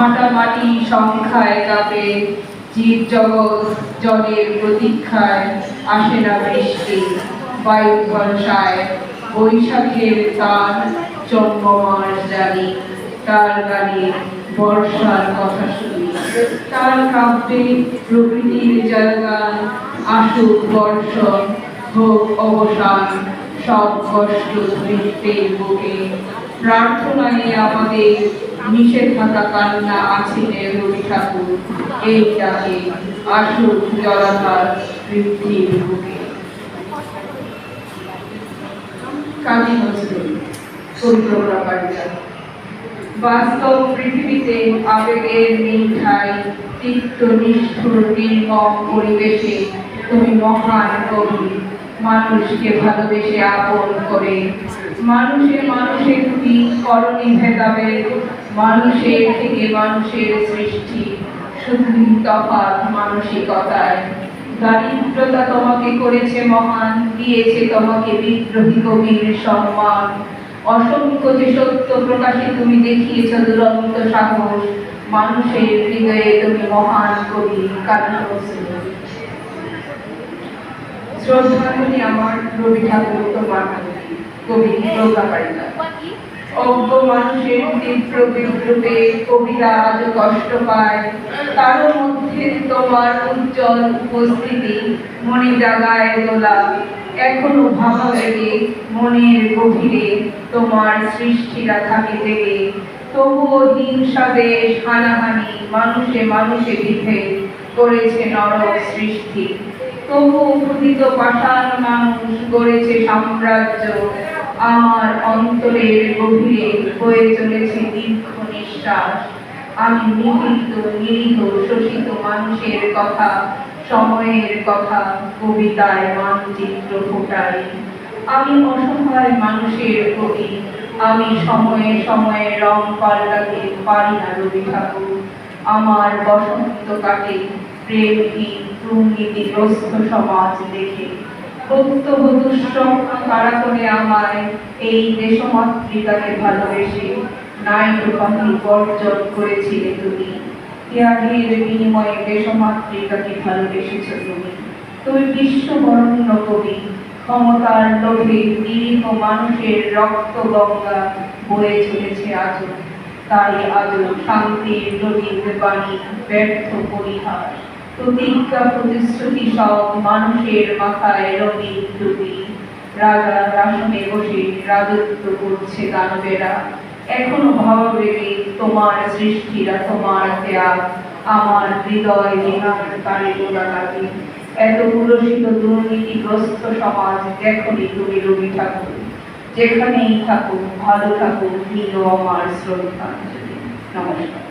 মাটামাটি সংখ্যায় কাঁপে, জীব জগৎ জলের প্রতীক্ষায়, আসে না বৃষ্টি বায়ু ভরসায়, বৈশাখের তার জন্মমাস জানি, তার গানে বর্ষার কথা শুনি, তার কাব্যে প্রকৃতির জয়গান, আসুক বর্ষণ, হোক অবসান, সব কষ্ট বৃত্তের বুকে। প্রার্থনায় আমাদের মিশে থাকা কান্না আছে রবি ঠাকুর, এই ডাকে আসুক জলাধার বৃদ্ধির বুকে। কাজী নজরুল, পরিক্রমাকারীরা। বাস্তব পৃথিবীতে আবেগের নিষ্ঠায় তিক্ত নিষ্ঠুর নির্মম পরিবেশে তুমি মহান কবি, মানুষকে ভালোবেসে আপন করে। মানুষে মানুষে তুমি করণী ভেদাভেদ, মানুষের থেকে মানুষের সৃষ্টি, শুধুই তফাৎ মানসিকতায়। দারিদ্রতা তোমাকে করেছে মহান, দিয়েছে তোমাকে বিদ্রোহী কবির সম্মান। অসংখ্য যে সত্য প্রকাশে তুমি দেখিয়েছ দুরন্ত সাহস, মানুষের হৃদয়ে তুমি মহান কবি কাজী নজরুল। শ্রদ্ধাঞ্জলি আমার রবি ঠাকুর তোমার কবি প্রজ্ঞাকারিতা। অজ্ঞ মানুষের তীব্র বিদ্রুপে কবিরা আজ কষ্ট পায়, তার মধ্যে তোমার উজ্জ্বল উপস্থিতি মনে জাগায় দোলা। এখনো ভাবা বেগে মনের গভীরে তোমার সৃষ্টিরা থাকে জেগে, তবুও হিংসা দেশ হানাহানি মানুষে মানুষে বিভেদ করেছে নরক সৃষ্টি। তবু ক্ষুদিত পাষাণ মানুষ গড়েছে সাম্রাজ্য, আমার অন্তরের গভীরে বয়ে চলেছে দীর্ঘ নিঃশ্বাস। আমি নিপীড়িত নিরীহ শোষিত মানুষের কথা, সময়ের কথা কবিতায় মানচিত্র ফোটাই। আমি অসহায় মানুষের কবি, আমি সময়ে সময়ে রং পাল্টাতে পারি না রবি ঠাকুর। আমার বসন্ত কাটে প্রেমহীন দুর্নীতিগ্রস্ত সমাজ দেখে। কারা করে আমায় এই দেশমাতৃকাকে ভালোবেসে নাইটুপাহি বর্জন করেছিলে তুমি। ত্যাগের বিনিময়ে দেশমাতৃকাকে ভালোবেসেছ তুমি। তুমি বিশ্ববরণ্য কবি, ক্ষমতার লোভে নিরীহ মানুষের রক্ত গঙ্গা বয়ে চলেছে আজও। তাই আজও শান্তির নদীর বাণী ব্যর্থ পরিহার, প্রতিজ্ঞা প্রতিশ্রুতি সব মানুষের মাথায় রঙিন টুপি। রাজার আসনে বসে রাজত্ব করছে দানবেরা, এখনো ভাবাবেগে তোমার সৃষ্টিরা তোমার ত্যাগ। আমার হৃদয় নিহার তারে গোলা লাগে, এত কুলসিত দুর্নীতিগ্রস্ত সমাজ দেখনি তুমি রবি ঠাকুর। যেখানেই থাকুক ভালো থাকুক, নিল আমার শ্রদ্ধাঞ্জলি। নমস্কার।